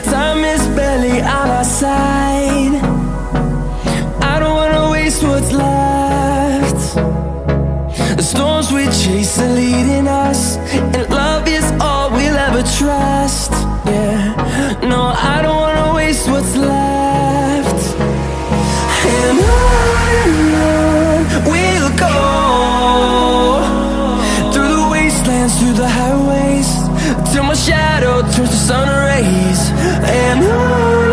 Time is barely on our side. I don't wanna waste what's left. The storms we chase are leading us, and love is all we'll ever trust. Yeah, no, I don't wanna waste what's left. And on we'll go, through the wastelands, through the highways, till my shadow turns to sun rays. And on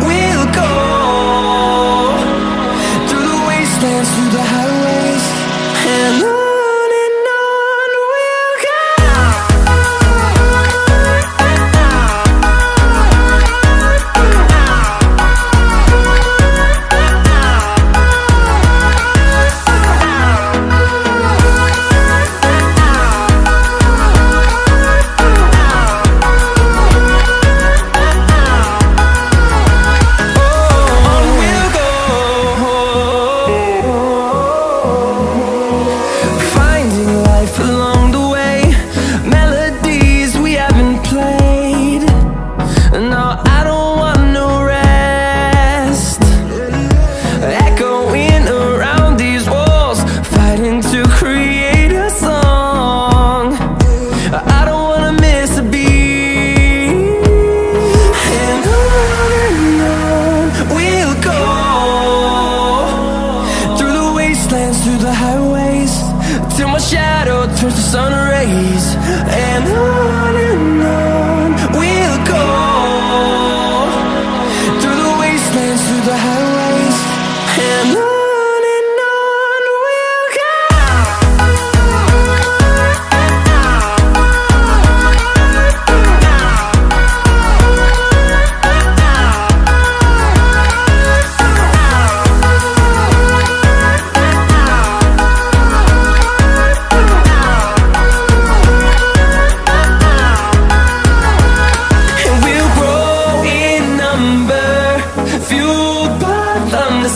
we'll go, through the wastelands, through the highways, and on. Through the highways, till my shadow turns to sun rays. And on we'll go, through the wastelands, through the highways, and on.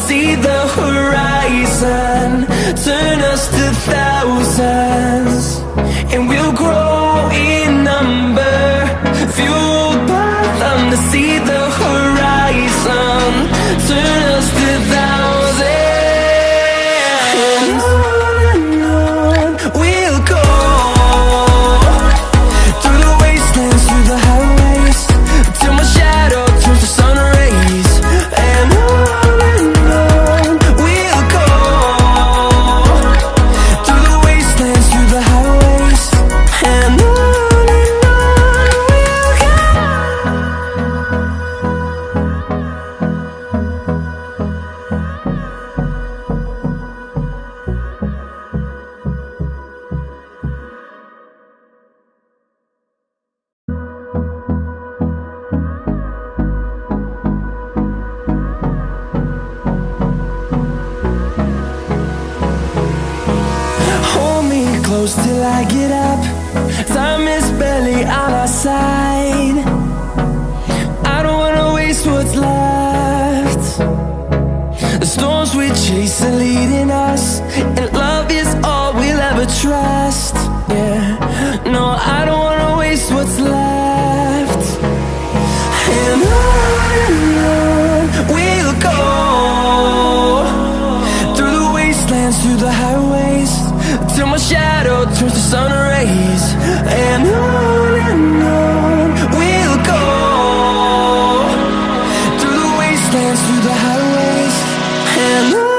See the horizon turn us to thousands, and we'll grow in number, fueled by them. To see the horizon turn us to thousands, and on we'll go, through the wastelands, through the highways, till my shadow turns to sun rays. And on close till I get up. Time is barely on our side. I don't wanna waste what's left. The storms we chase are leading us, and love is all we'll ever trust. Yeah, no, I don't wanna waste what's left. And on we'll go, through the wastelands, through the highways, till my shadow turns to sun rays. And on we'll go, through the wastelands, through the highways, and on.